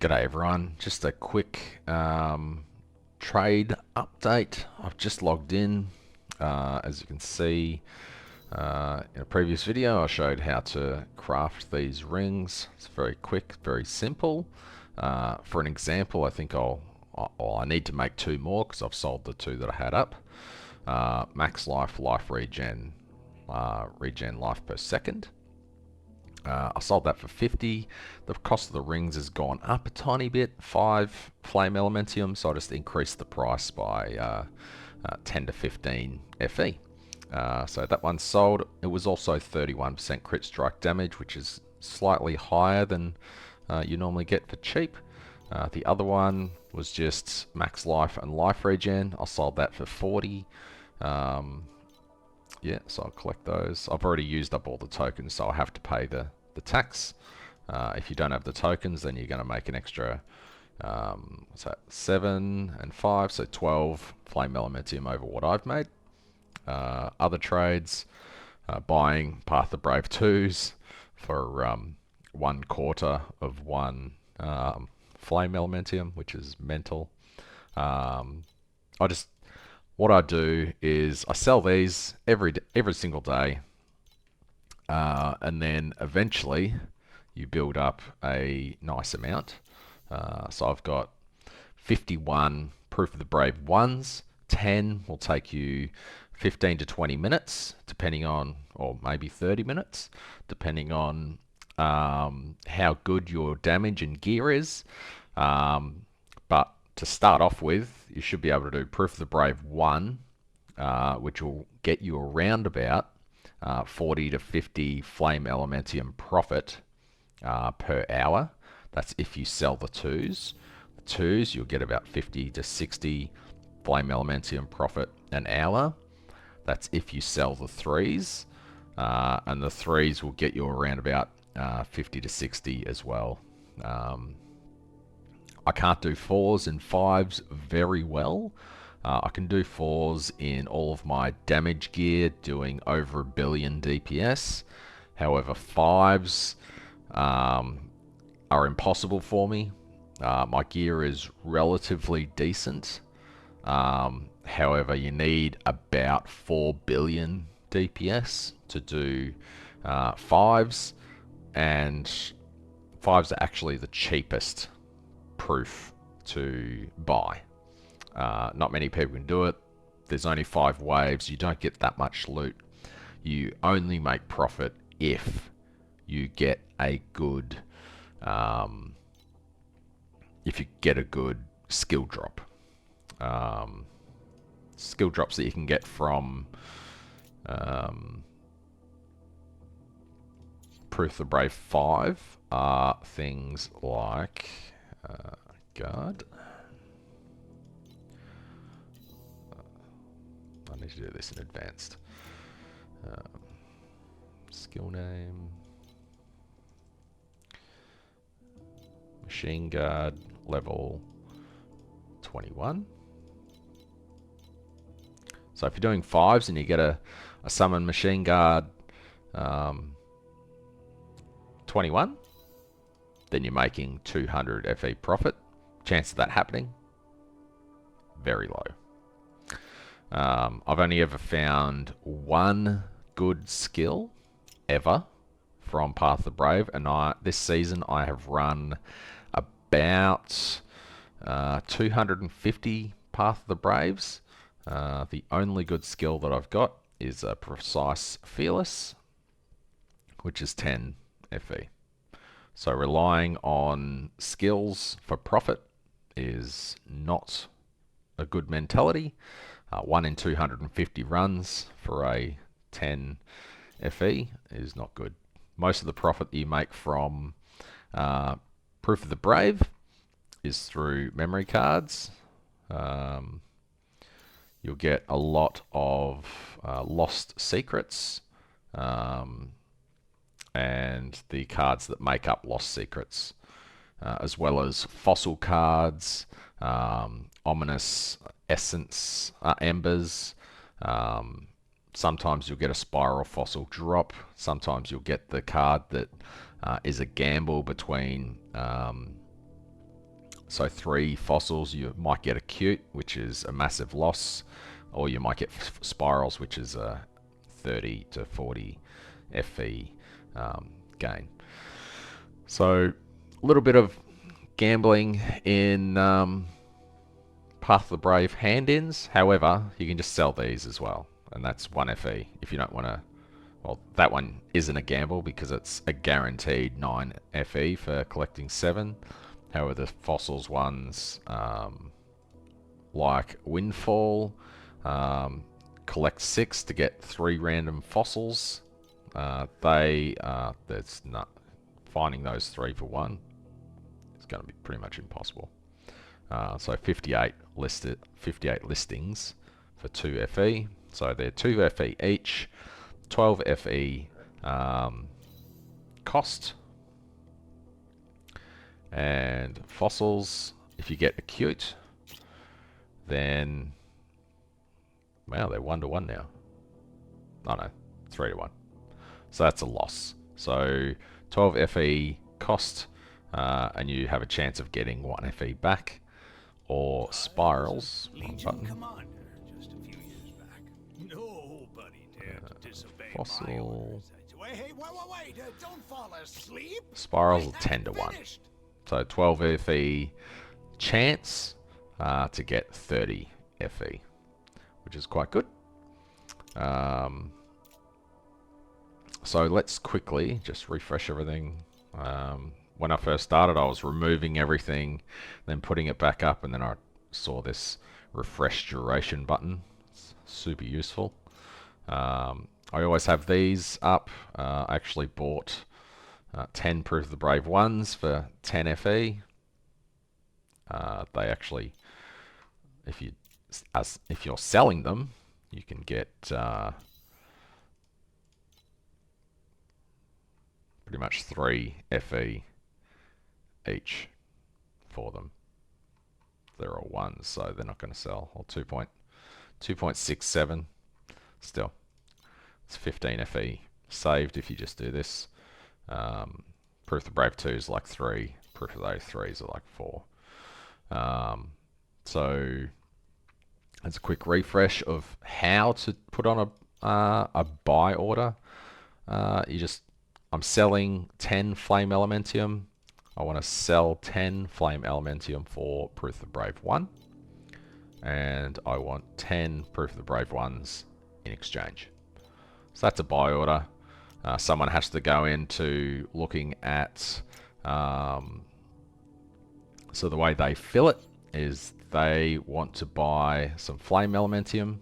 G'day everyone, just a quick trade update. I've just logged in. As you can see, in a previous video I showed how to craft these rings. It's very quick, very simple. For an example, I think I need to make two more because I've sold the two that I had up. Max life, life regen, regen life per second. I sold that for 50. The cost of the rings has gone up a tiny bit, 5 flame elementium, so I just increased the price by 10 to 15 FE. So that one's sold. It was also 31% crit strike damage, which is slightly higher than you normally get for cheap. The other one was just max life and life regen. I sold that for 40. Yeah, so I'll collect those. I've already used up all the tokens, so I'll have to pay the tax. If you don't have the tokens, then you're going to make an extra, what's that, 7 and 5, so 12 flame elementium over what I've made. Other trades, buying Path of the Brave 2s for 1/4 of one flame elementium, which is mental. What I do is I sell these every single day, and then eventually you build up a nice amount. So I've got 51 Proof of the Brave 1s. 10 will take you 15 to 20 minutes, depending on, or maybe 30 minutes, depending on how good your damage and gear is. But to start off with, you should be able to do Proof of the Brave 1, which will get you around about 40 to 50 flame elementium profit per hour. That's if you sell the 2s. The 2s, you'll get about 50 to 60 flame elementium profit an hour. That's if you sell the 3s. And the 3s will get you around about 50 to 60 as well. I can't do 4s and 5s very well. I can do 4s in all of my damage gear, doing over 1 billion DPS. However, 5s are impossible for me. My gear is relatively decent. However, you need about 4 billion DPS to do 5s, and 5s are actually the cheapest proof to buy. Not many people can do it. There's only 5 waves. You don't get that much loot. You only make profit if you get a good skill drop. Skill drops that you can get from Proof of the Brave 5 are things like guard. I need to do this in advanced. Skill name. Machine guard level 21. So if you're doing 5s and you get a summon machine guard 21, then you're making 200 FE profit. Chance of that happening, very low. I've only ever found one good skill ever from Path of the Brave, and this season I have run about 250 Path of the Braves. The only good skill that I've got is a Precise Fearless, which is 10 FE. So relying on skills for profit is not a good mentality. 1 in 250 runs for a 10 FE is not good. Most of the profit that you make from Proof of the Brave is through memory cards. You'll get a lot of lost secrets, and the cards that make up lost secrets, as well as fossil cards, ominous essence, embers. Sometimes you'll get a spiral fossil drop. Sometimes you'll get the card that is a gamble between So 3 fossils, you might get acute, which is a massive loss, or you might get spirals, which is a 30 to 40 FE gain. So a little bit of gambling in Path of the Brave hand-ins. However, you can just sell these as well, and that's 1 FE if you don't want to. Well, that one isn't a gamble because it's a guaranteed 9 FE for collecting 7. However, the fossils ones, like Windfall, collect 6 to get 3 random fossils. There's not finding those 3 for 1. It's going to be pretty much impossible. So 58 listings for 2 FE. So they're 2 FE each, 12 FE cost. And fossils, if you get acute, then, wow, they're 1 to 1 now. Oh no, 3 to 1. So that's a loss. So 12 FE cost, and you have a chance of getting 1 FE back. Or spirals. Fossil. Don't fall asleep. Spirals are 10 to 1. So 12 FE chance to get 30 FE, which is quite good. So let's quickly just refresh everything. When I first started, I was removing everything, then putting it back up, and then I saw this refresh duration button. It's super useful. I always have these up. I actually bought 10 Proof of the Brave ones for 10 FE. They actually, if you're selling them, you can get pretty much 3 FE each for them. They're all 1s, so they're not going to sell. Or 2.67. Still, it's 15 FE saved if you just do this. Proof of the Brave 2 is like 3. Proof of those 3s are like 4. So that's a quick refresh of how to put on a buy order. I'm selling 10 Flame Elementium. I want to sell 10 Flame Elementium for Proof of the Brave 1. And I want 10 Proof of the Brave 1s in exchange. So that's a buy order. Someone has to go into looking at... so the way they fill it is they want to buy some Flame Elementium.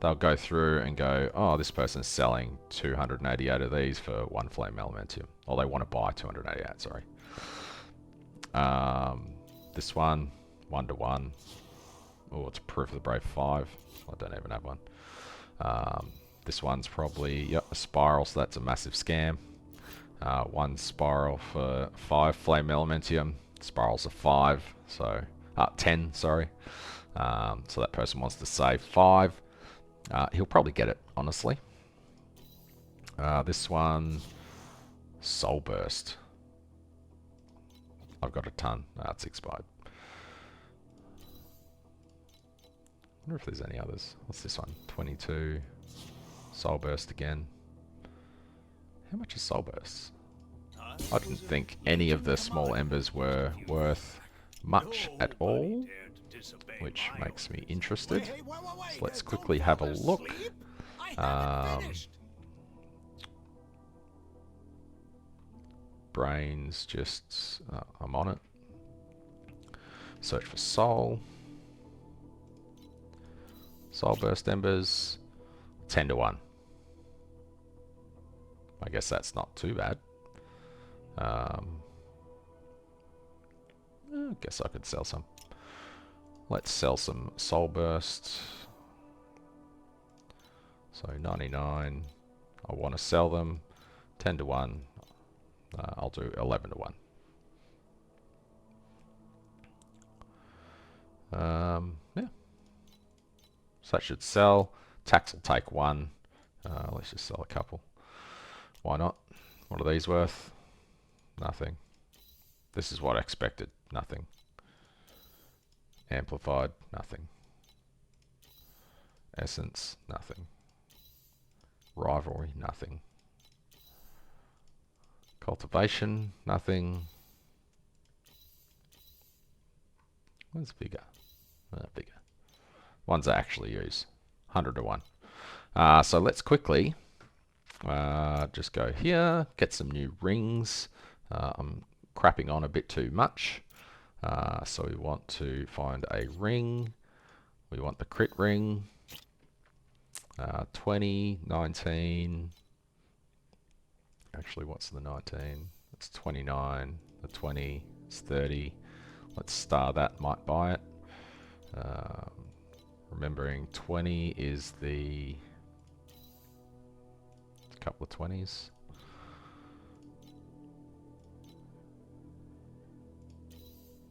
They'll go through and go, oh, this person's selling 288 of these for 1 Flame Elementium. Or they want to buy 288, sorry. This one, 1 to 1. Oh, it's Proof of the Brave 5. I don't even have one. This one's probably, yep, a spiral, so that's a massive scam. 1 spiral for 5 Flame Elementium. Spirals are 5, so 10, sorry. So that person wants to save 5. He'll probably get it, honestly. This one, Soul Burst. I've got a ton. It's expired. I wonder if there's any others. What's this one? 22. Soul Burst again. How much is Soul Burst? I didn't think any of the small embers were worth much at all, which makes me interested. So let's quickly have a look. Brains, just I'm on it. Search for soul. Soul Burst embers, 10 to 1. I guess that's not too bad. I guess I could sell some. Let's sell some Soul Burst. So 99. I want to sell them. 10 to 1. I'll do 11 to 1. Yeah. So that should sell. Tax will take 1. Let's just sell a couple. Why not? What are these worth? Nothing. This is what I expected. Nothing. Amplified, nothing. Essence, nothing. Rivalry, nothing. Cultivation, nothing. What's bigger? Bigger. Ones I actually use. 100 to 1. So let's quickly just go here, get some new rings. I'm crapping on a bit too much. So we want to find a ring. We want the crit ring. 20, 19. Actually, what's the 19? It's 29. The 20 is 30. Let's star that, might buy it. Remembering 20 is the couple of 20s.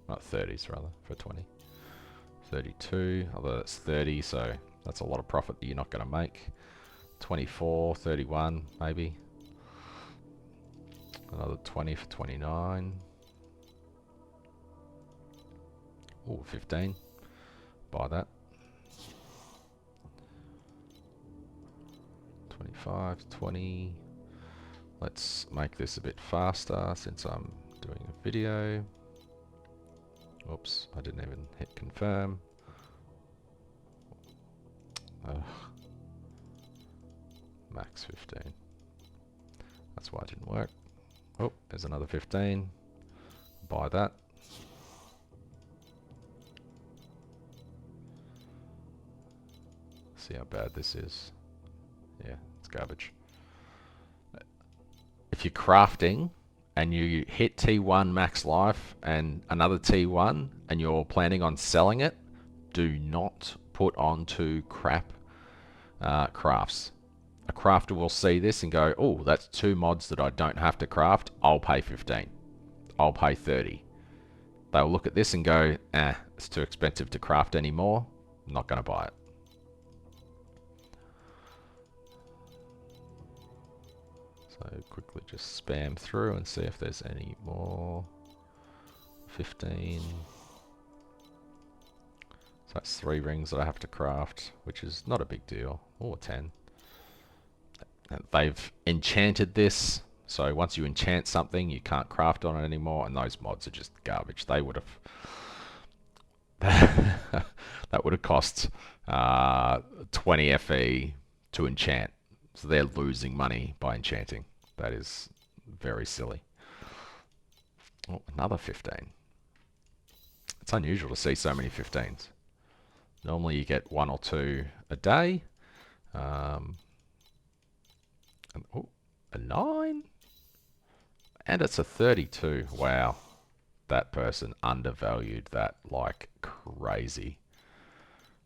Not 30s rather, for 20. 32, although that's 30, so that's a lot of profit that you're not going to make. 24, 31 maybe. Another 20 for 29. Ooh, 15. Buy that. 25, 20. Let's make this a bit faster since I'm doing a video. Oops, I didn't even hit confirm. Ugh. Max 15. That's why it didn't work. Oh, there's another 15. Buy that. See how bad this is. Yeah, it's garbage. If you're crafting and you hit T1 max life and another T1 and you're planning on selling it, do not put onto crap crafts. A crafter will see this and go, oh, that's 2 mods that I don't have to craft. I'll pay 15. I'll pay 30. They'll look at this and go, it's too expensive to craft anymore. I'm not going to buy it. So quickly just spam through and see if there's any more. 15. So that's 3 rings that I have to craft, which is not a big deal. Or 10. They've enchanted this, so once you enchant something, you can't craft on it anymore, and those mods are just garbage. They would have that would have cost 20 FE to enchant, so they're losing money by enchanting. That is very silly. Oh, another 15. It's unusual to see so many 15s. Normally you get 1 or 2 a day. Oh, a 9? And it's a 32. Wow. That person undervalued that like crazy.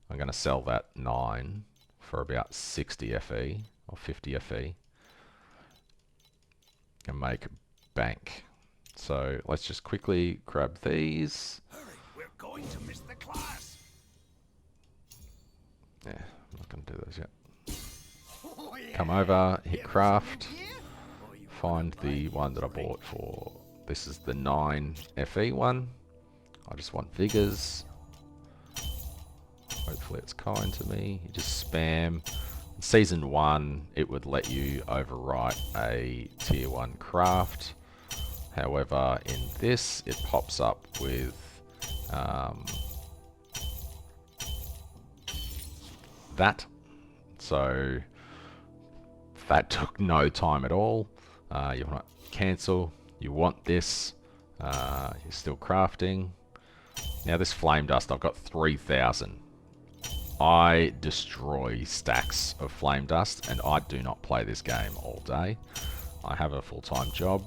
I'm going to sell that 9 for about 60 FE or 50 FE and make bank. So let's just quickly grab these. Hurry, we're going to miss the class. Yeah, I'm not going to do those yet. Oh, yeah. Come over, hit Ever craft, seen here? Oh, you find wanna the buy one that I bought for, this is the 9 FE one. I just want figures. Hopefully it's kind to me. You just spam. In Season 1, it would let you overwrite a Tier 1 craft. However, in this, it pops up with that. So that took no time at all. You want to cancel. You want this. You're still crafting. Now this flame dust, I've got 3,000. I destroy stacks of flame dust, and I do not play this game all day. I have a full-time job,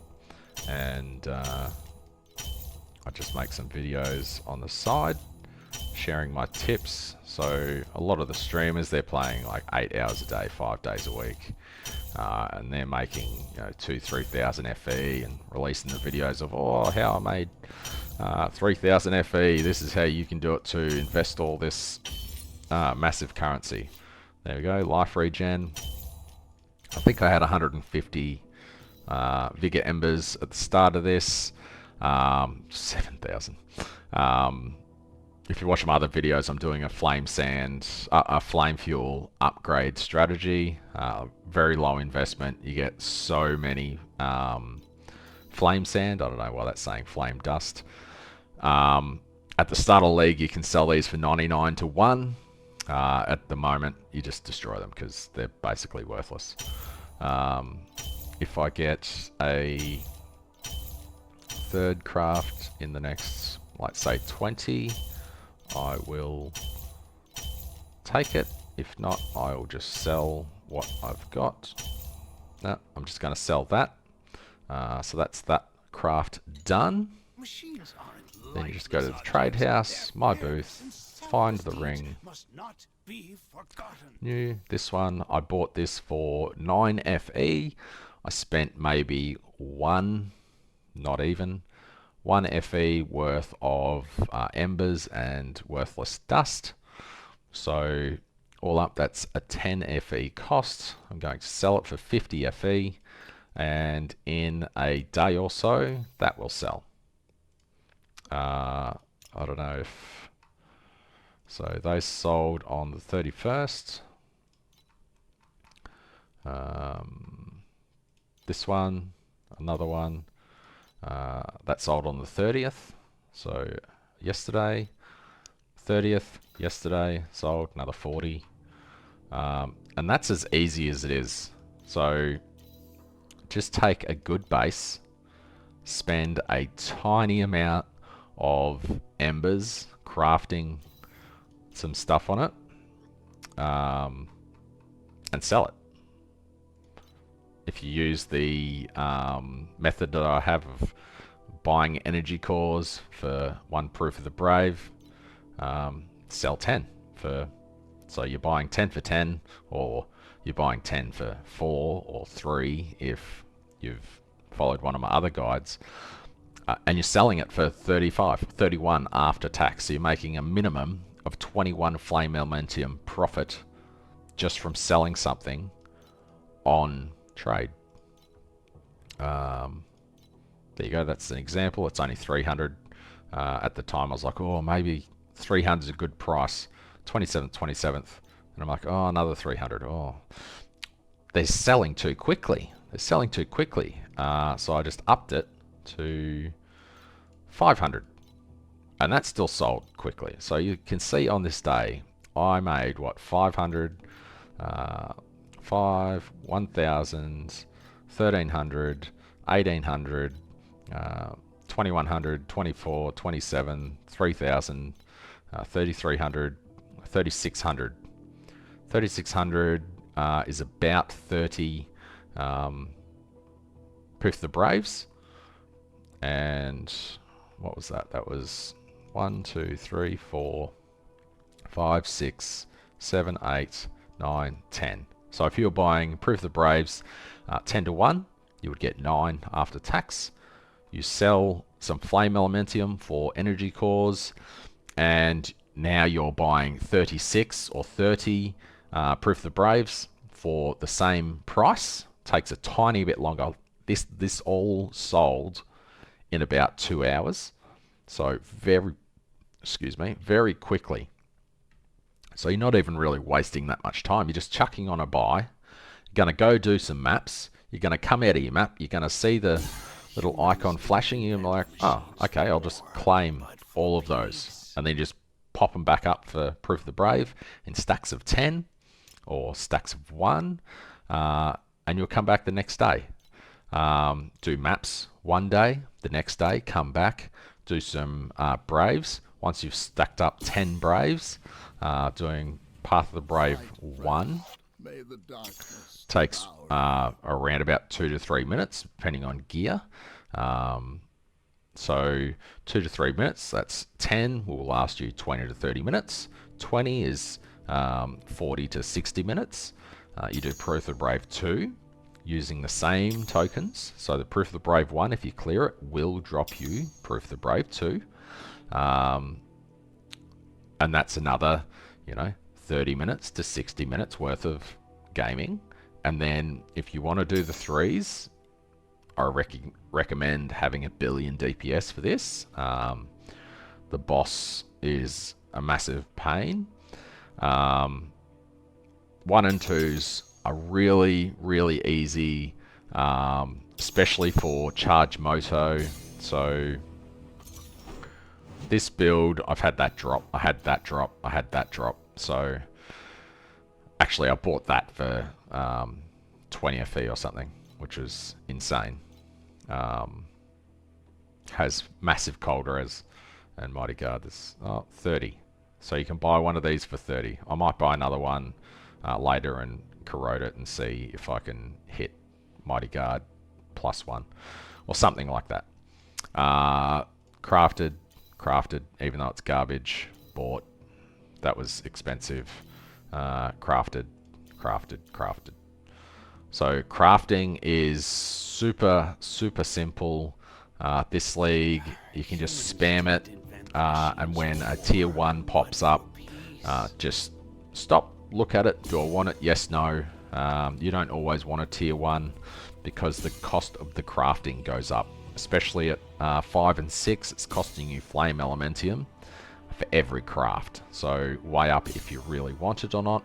and I just make some videos on the side, sharing my tips. So a lot of the streamers, they're playing like 8 hours a day, 5 days a week, and they're making 2,000-3,000 FE and releasing the videos of, oh, how I made 3,000 FE. This is how you can do it to invest all this massive currency. There we go, life regen. I think I had 150 Vigor Embers at the start of this. 7,000. if you watch my other videos, I'm doing a flame sand, a flame fuel upgrade strategy. Very low investment. You get so many flame sand. I don't know why that's saying flame dust. At the start of the league, you can sell these for 99 to 1. At the moment, you just destroy them because they're basically worthless. If I get a third craft in the next, like say 20, I will take it. If not, I will just sell what I've got. No, I'm just going to sell that. So that's that craft done. Machines aren't Then you like just go to the those trade objects. house, Their my parents and booth, find the self-esteem ring. must not be forgotten. New, this one, I bought this for 9 FE. I spent maybe one, not even, 1 FE worth of embers and worthless dust. So all up, that's a 10 FE cost. I'm going to sell it for 50 FE, and in a day or so, that will sell. I don't know if... So they sold on the 31st. This one, another one, that sold on the 30th. So yesterday, 30th, yesterday, sold another 40. And that's as easy as it is. So just take a good base, spend a tiny amount of embers, crafting some stuff on it, and sell it. If you use the method that I have of buying energy cores for 1 Proof of the Brave, sell 10 for... So you're buying 10 for 10, or you're buying 10 for 4 or 3 if you've followed one of my other guides. And you're selling it for 35, 31 after tax. So you're making a minimum of 21 flame elementium profit just from selling something on trade. There you go, that's an example. It's only 300. At the time I was like, oh, maybe 300 is a good price. 27th, and I'm like, oh, another 300. Oh, they're selling too quickly. They're selling too quickly. So I just upped it to 500, and that still sold quickly. So you can see on this day, I made what, 500, 5, 1,000, 1,300, 1,800, 2,100, 24, 27, 3,000, 3,300, 3,600. 3,600 is about 30 Proof of the Braves. And what was that? That was 1, 2, 3, 4, 5, 6, 7, 8, 9, 10. So if you're buying Proof of the Braves 10 to 1, you would get 9 after tax. You sell some Flame Elementium for energy cores, and now you're buying 36 or 30 Proof of the Braves for the same price. Takes a tiny bit longer. This all sold in about 2 hours. So very quickly. So you're not even really wasting that much time. You're just chucking on a buy. You're going to go do some maps. You're going to come out of your map. You're going to see the little icon flashing. You're like, oh, okay, I'll just claim all of those. And then just pop them back up for Proof of the Brave in stacks of 10 or stacks of 1. And you'll come back the next day. Do maps one day. The next day, come back. Do some Braves. Once you've stacked up 10 Braves, doing Path of the Brave 1 takes around about 2 to 3 minutes, depending on gear. So 2 to 3 minutes, that's 10 will last you 20 to 30 minutes. 20 is 40 to 60 minutes. You do Proof of the Brave 2 using the same tokens. So the Proof of the Brave 1, if you clear it, will drop you Proof of the Brave 2. And that's another, 30 minutes to 60 minutes worth of gaming. And then if you want to do the 3s, I recommend having a billion DPS for this. the boss is a massive pain. 1 and 2s are really, really easy, especially for charge moto. So this build, I've had that drop, I had that drop, I had that drop. So actually I bought that for 20 FE or something, which was insane. Has massive cold res and mighty guard. This 30. So you can buy one of these for 30. I might buy another one later and corrode it and see if I can hit mighty guard +1 or something like that. Crafted, even though it's garbage. Bought. That was expensive. Crafted. So crafting is super simple. This league, you can just spam it, and when a tier 1 pops up, just stop, look at it. Do I want it? Yes, no. You don't always want a tier 1 because the cost of the crafting goes up, especially at 5 and 6. It's costing you flame elementium for every craft, so weigh up if you really want it or not.